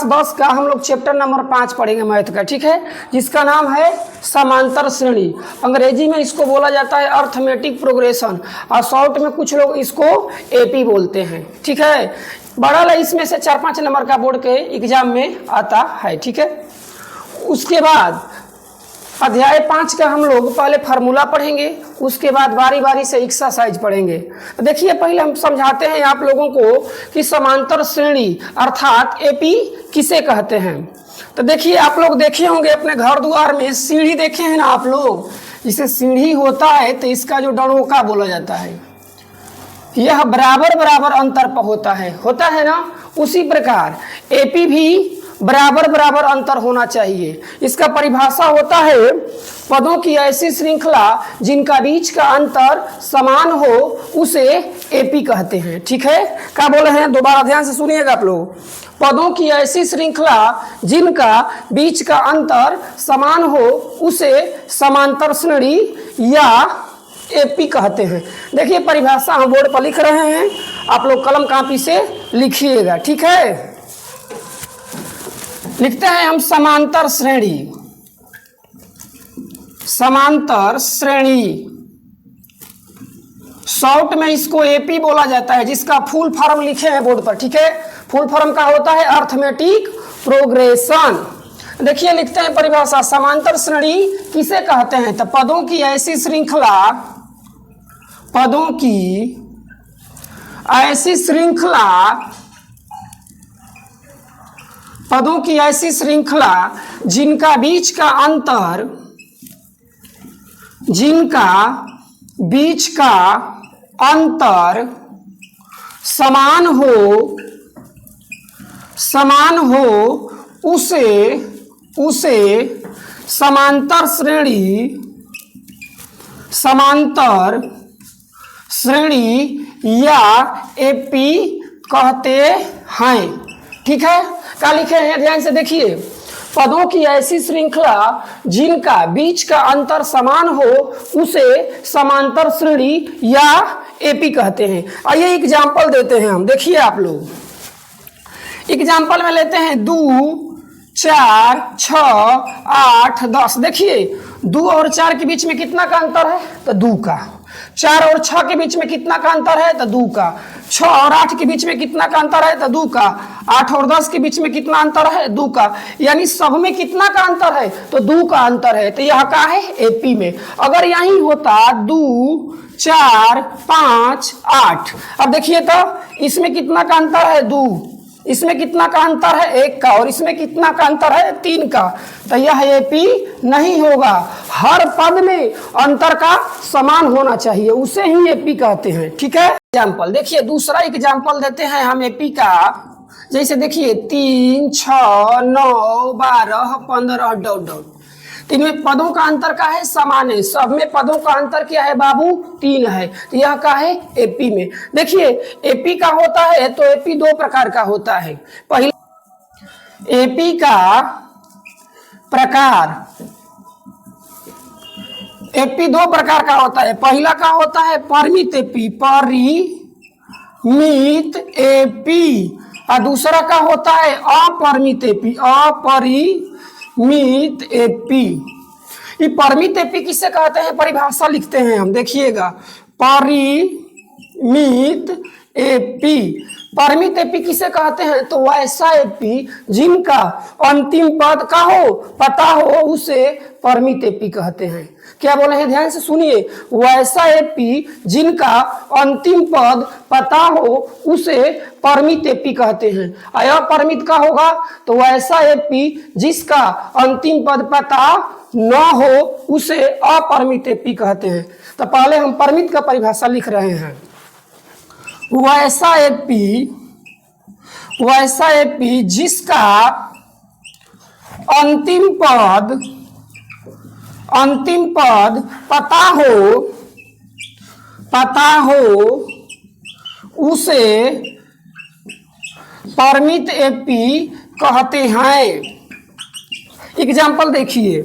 10 का हम लोग चैप्टर नंबर 5 पढ़ेंगे मैथ का, ठीक है, जिसका नाम है समांतर श्रेणी। अंग्रेजी में इसको बोला जाता है अर्थमेटिक प्रोग्रेशन और शॉर्ट में कुछ लोग इसको एपी बोलते हैं, ठीक है। बड़ा इसमें से 4-5 नंबर का बोर्ड के एग्जाम में आता है, ठीक है। उसके बाद अध्याय 5 का हम लोग पहले फार्मूला पढ़ेंगे, उसके बाद बारी बारी से एक्सरसाइज पढ़ेंगे। देखिए पहले हम समझाते हैं आप लोगों को कि समांतर श्रेणी अर्थात एपी किसे कहते हैं। तो देखिए आप लोग देखे होंगे अपने घर द्वार में सीढ़ी देखे हैं ना आप लोग, जिसे सीढ़ी होता है तो इसका जो डंडोका बोला जाता है यह बराबर बराबर अंतर पर होता है ना। उसी प्रकार एपी भी बराबर बराबर अंतर होना चाहिए। इसका परिभाषा होता है पदों की ऐसी श्रृंखला जिनका बीच का अंतर समान हो उसे एपी कहते हैं, ठीक है। क्या बोले हैं, दोबारा ध्यान से सुनिएगा आप लोग। पदों की ऐसी श्रृंखला जिनका बीच का अंतर समान हो उसे समांतर श्रेणी या एपी कहते हैं। देखिए परिभाषा हम बोर्ड पर लिख रहे हैं, आप लोग कलम कापी से लिखिएगा, ठीक है। लिखते हैं हम समांतर श्रेणी। समांतर श्रेणी शॉर्ट में इसको एपी बोला जाता है, जिसका फुल फॉर्म लिखे हैं बोर्ड पर, ठीक है। फुल फॉर्म का होता है अर्थमेटिक प्रोग्रेशन। देखिए लिखते हैं परिभाषा, समांतर श्रेणी किसे कहते हैं। तो पदों की ऐसी श्रृंखला, पदों की ऐसी श्रृंखला, पदों की ऐसी श्रृंखला जिनका बीच का अंतर, जिनका बीच का अंतर समान हो उसे समांतर श्रेणी या एपी कहते हैं, ठीक है। क्या लिखे हैं ध्यान से देखिए, पदों की ऐसी श्रृंखला जिनका बीच का अंतर समान हो उसे समांतर श्रेणी या एपी कहते हैं। आइए एग्जाम्पल देते हैं हम, देखिए आप लोग एग्जाम्पल में लेते हैं 2, 4, 6, 8, 10। देखिए 2 और 4 के बीच में कितना का अंतर है, तो 2 का। 4 और 6 के बीच में कितना का अंतर है, तो 2 का। 6 और 8 के बीच में कितना का अंतर है, तो 2 का। 8 और 10 के बीच में कितना अंतर है, 2 का। यानी सब में कितना का अंतर है, तो 2 का अंतर है। तो यह क्या है, एपी में। अगर यही होता 2, 4, 5, 8, अब देखिए तो इसमें कितना का अंतर है, 2, इसमें कितना का अंतर है, 1 का, और इसमें कितना का अंतर है, 3 का। तो यह एपी नहीं होगा। हर पद में अंतर का समान होना चाहिए, उसे ही एपी कहते हैं, ठीक है। एग्जाम्पल देखिए, दूसरा एग्जाम्पल देते हैं हम एपी का। जैसे देखिए 3, 6, 9, 12, 15 डॉट डॉट। इनमें पदों का अंतर क्या है, समान है। सब में पदों का अंतर क्या है बाबू, 3 है। तो यह क्या है, एपी में। देखिए एपी का होता है तो एपी 2 प्रकार का होता है। पहले एपी का प्रकार, एपी 2 प्रकार का होता है। पहला का होता है परिमित एपी, परिमित एपी, और दूसरा का होता है अपरिमित एपी, अपरिमित एपी। ये परिमित एपी किसे कहते हैं, परिभाषा लिखते हैं हम, देखिएगा। परिमित एपी, परिमित एपी किसे कहते हैं, तो वैसा एपी जिनका अंतिम पद का हो पता हो उसे परिमित एपी कहते हैं। क्या बोले हैं, ध्यान से सुनिए। वैसा एपी जिनका अंतिम पद पता हो उसे परिमित एपी कहते हैं। अपरिमित का होगा तो वैसा एपी जिसका अंतिम पद पता न हो उसे अपरिमित एपी कहते हैं। तो पहले हम परिमित का परिभाषा लिख रहे हैं। वैसा एपी जिसका अंतिम पद पता हो उसे परिमित एपी कहते हैं। एग्जाम्पल देखिए,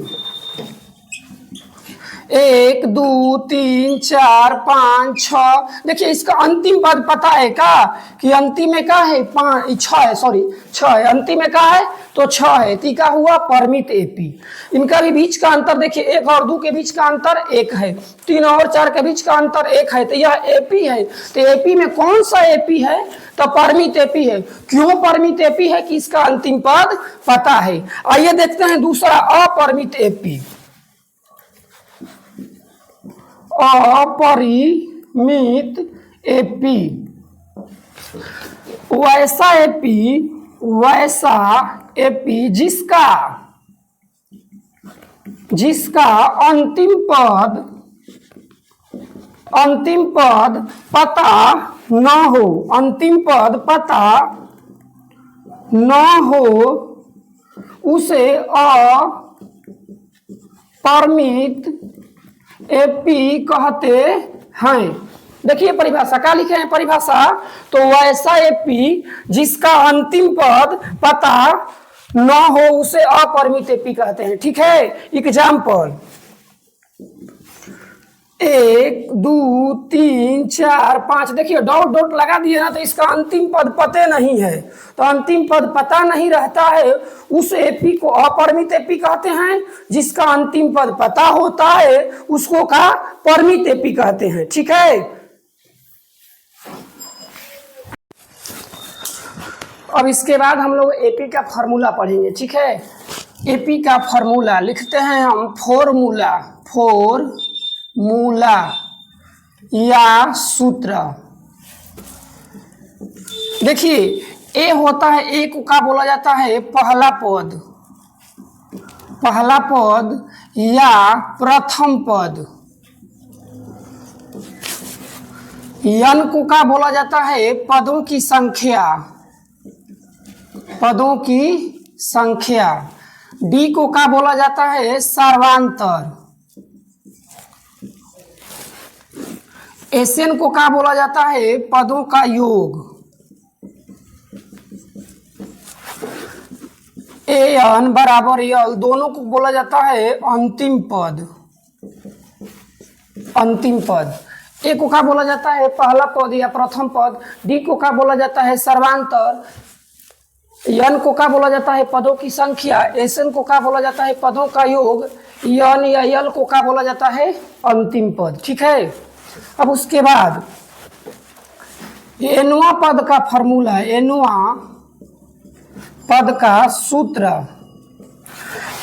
1 2 3 4 5 6। देखिए इसका अंतिम पद पता है क्या कि अंतिम में क्या है 6 है, सॉरी 6 है, अंतिम में क्या है तो 6 है। तीका हुआ परमित एपी। इनका भी बीच का अंतर देखिए 1 और 2 के बीच का अंतर 1 है, 3 और 4 के बीच का अंतर 1 है, तो यह एपी है। तो एपी में कौन सा एपी है तो परमित एपी है। क्यों परमित एपी है कि इसका अंतिम पद पता है। आइए देखते हैं दूसरा अपरमित एपी। अपरिमित एपी वैसा एपी जिसका अंतिम पद पता न हो, अंतिम पद पता न हो उसे अपरिमित एपी कहते हैं। देखिए परिभाषा क्या लिखे हैं परिभाषा, तो वैसा एपी जिसका अंतिम पद पता न हो उसे अपरिमित एपी कहते हैं। ठीक है, एग्जाम्पल 1 2 3 4 5। देखिए डॉट डॉट लगा दिए ना तो इसका अंतिम पद पते नहीं है, तो अंतिम पद पता नहीं रहता है उस एपी को अपरिमित एपी कहते हैं। जिसका अंतिम पद पता होता है उसको का परिमित एपी कहते हैं। ठीक है, अब इसके बाद हम लोग एपी का फॉर्मूला पढ़ेंगे। ठीक है, एपी का फॉर्मूला लिखते हैं हम फॉर्मूला या सूत्र। देखिए ए होता है, ए को क्या बोला जाता है पहला पद या प्रथम पद। यन को क्या बोला जाता है पदों की संख्या। डी को क्या बोला जाता है सर्वांतर। एसएन को क्या बोला जाता है पदों का योग। एन बराबर यल दोनों को बोला जाता है अंतिम पद। ए को क्या बोला जाता है पहला पद या प्रथम पद। डी को क्या बोला जाता है सर्वांतर। यन को क्या बोला जाता है पदों की संख्या। एसएन को क्या बोला जाता है पदों का योग। यन या यल को क्या बोला जाता है अंतिम पद। ठीक है, अब उसके बाद एनवा पद का फॉर्मूला, एनवा पद का सूत्र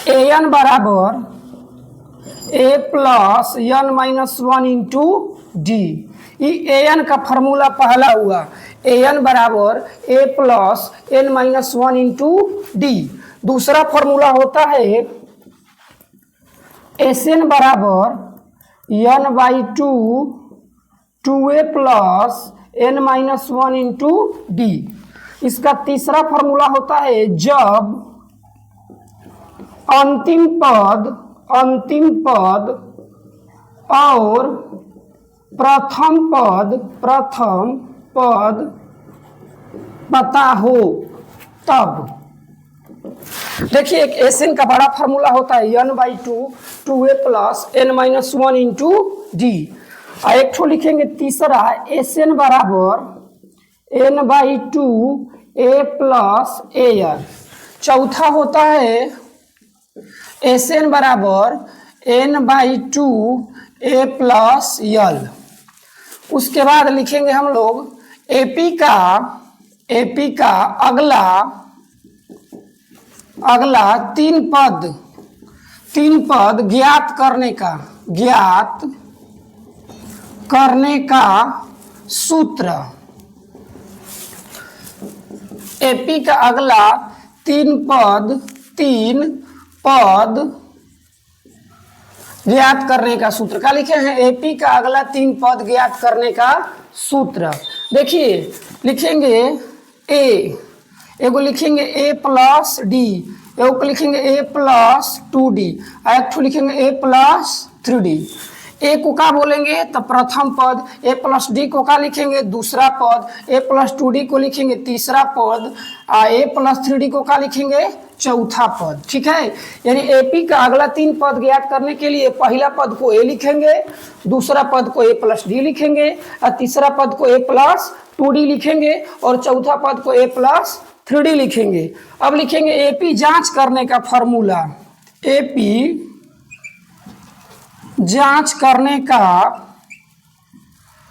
एन बराबर A plus N minus 1 into D. N का फॉर्मूला पहला हुआ, एन बराबर A plus N minus 1 into D. दूसरा फॉर्मूला होता है एस एन बराबर N by 2 A plus N minus 1 into D. इसका तीसरा फॉर्मूला होता है जब अंतिम पद और प्रथम पद पता हो तब। देखिए एक एसएन का बड़ा फार्मूला होता है n by 2 A plus N minus 1 into d. और एक ठो लिखेंगे तीसरा एसएन बराबर N by 2 A plus a n. चौथा होता है एसएन बराबर N by 2 A plus l. उसके बाद लिखेंगे हम लोग एपी का अगला तीन पद ज्ञात करने का सूत्र। एपी का अगला तीन पद ज्ञात करने का सूत्र क्या लिखे हैं। एपी का अगला 3 पद ज्ञात करने का सूत्र। देखिए लिखेंगे एगो लिखेंगे ए प्लस डी, एगो लिखेंगे ए प्लस 2d, एक ठो लिखेंगे ए प्लस 3d। ए को क्या बोलेंगे तो प्रथम पद, ए प्लस डी को क्या लिखेंगे दूसरा पद, ए प्लस 2d को लिखेंगे तीसरा पद, ए प्लस 3d को क्या लिखेंगे चौथा पद। ठीक है, यानी एपी का अगला 3 पद ज्ञात करने के लिए पहला पद को ए लिखेंगे, दूसरा पद को ए प्लस डी लिखेंगे, और तीसरा पद को ए प्लस 2d लिखेंगे, और चौथा पद को ए प्लस 3d लिखेंगे। अब लिखेंगे एपी जांच करने का फॉर्मूला, एपी जांच करने का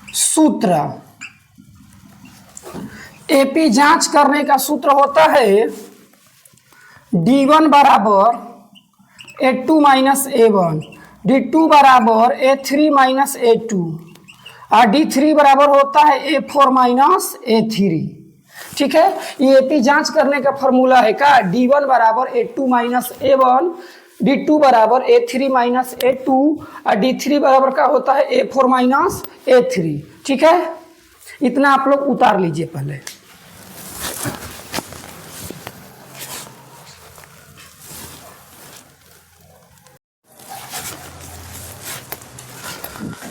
सूत्र। एपी जांच करने का सूत्र होता है D1 बराबर A2 माइनस A1, D2 बराबर A3 माइनस A2, और D3 बराबर होता है A4 माइनस A3। ठीक है, ये एपी जांच करने का फॉर्मूला है का D1 बराबर A2 माइनस A1, D2 बराबर A3 माइनस A2, और D3 बराबर का होता है A4 माइनस A3। ठीक है, इतना आप लोग उतार लीजिए पहले।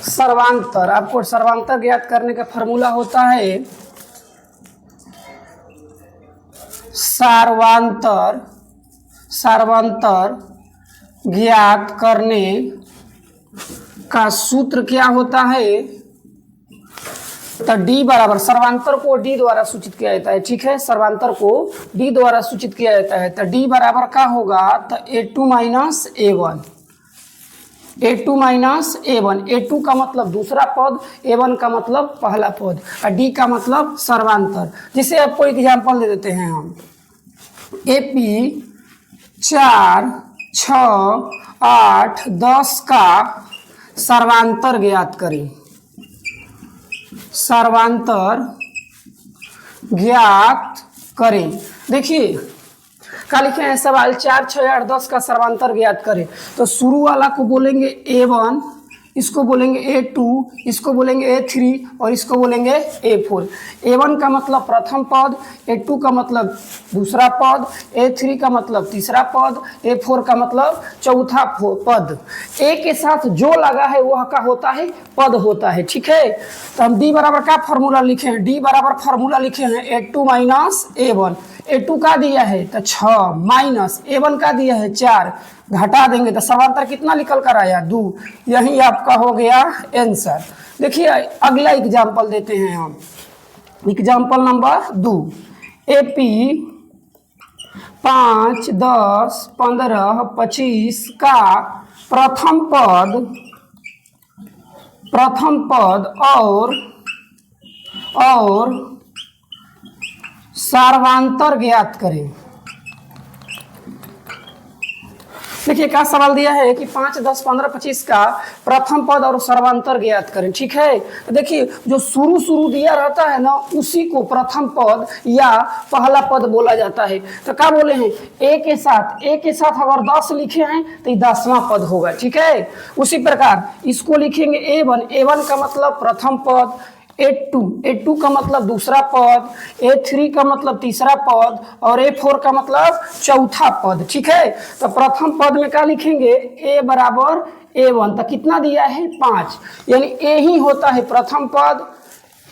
सर्वांतर, आपको सर्वांतर ज्ञात करने का फॉर्मूला होता है सर्वांतर, सर्वांतर ज्ञात करने का सूत्र क्या होता है, तो D बराबर, सर्वांतर को D द्वारा सूचित किया जाता है। ठीक है, सर्वांतर को D द्वारा सूचित किया जाता है, तो D बराबर का होगा तो A2 minus A1, A2 minus A1, A2 का मतलब दूसरा पद, A1 का मतलब पहला पद, और D का मतलब सर्वांतर। जिसे आपको एग्जाम्पल दे देते हैं हम, AP 4, 6, 8, 10 का सर्वांतर ज्ञात करें। सर्वांतर ज्ञात करें। देखिए क्या लिखे हैं सवाल, 4, 6, 8, 10 का सर्वांतर ज्ञात करें। तो शुरू वाला को बोलेंगे A1, इसको बोलेंगे A2, इसको बोलेंगे A3, और इसको बोलेंगे A4। A1 का मतलब प्रथम पद, A2 का मतलब दूसरा पद, A3 का मतलब तीसरा पद, A4 का मतलब चौथा पद। A के साथ जो लगा है वह का होता है पद होता है। ठीक है, तो हम D बराबर का फॉर्मूला लिखे हैं, D बराबर फॉर्मूला लिखे हैं A2 माइनस A1। A2 का दिया है तो 6 माइनस A1 का दिया है 4, घटा देंगे तो सर्वांतर कितना निकल कर आया 2। यही आपका हो गया आंसर। देखिए अगला एग्जाम्पल देते हैं हम, एग्जाम्पल नंबर 2। AP 5, 10, 15, 25 का प्रथम पद और सर्वांतर ज्ञात करें। देखिए क्या सवाल दिया है कि 5, 10, 15, 25 का प्रथम पद और सर्वांतर ज्ञात करें। ठीक है, देखिए जो शुरू दिया रहता है ना उसी को प्रथम पद या पहला पद बोला जाता है। तो क्या बोले हैं, ए के साथ अगर 10 लिखे हैं तो ये 10वां पद होगा। ठीक है, उसी प्रकार इसको लिखेंगे A1 का मतलब प्रथम पद, A2 का मतलब दूसरा पद, A3 का मतलब तीसरा पद, और A4 का मतलब चौथा पद। ठीक है, तो प्रथम पद में क्या लिखेंगे, A बराबर A1, तो कितना दिया है 5, यानी A ही होता है प्रथम पद,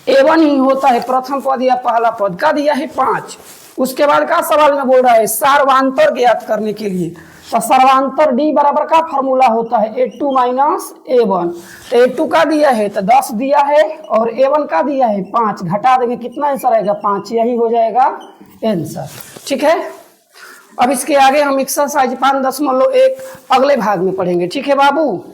A1 ही होता है प्रथम पद या पहला पद। का दिया है 5। उसके बाद का सवाल में बोल रहा है सर्वांतर ज्ञात करने के लिए, तो सर्वांतर D बराबर का फॉर्मूला होता है A2 माइनस A1। तो A2 का दिया है तो 10 दिया है, और A1 का दिया है 5, घटा देंगे कितना आंसर आएगा 5, यही हो जाएगा आंसर। ठीक है, अब इसके आगे हम एक्सरसाइज 5.1 अगले भाग में पढ़ेंगे। ठीक है बाबू।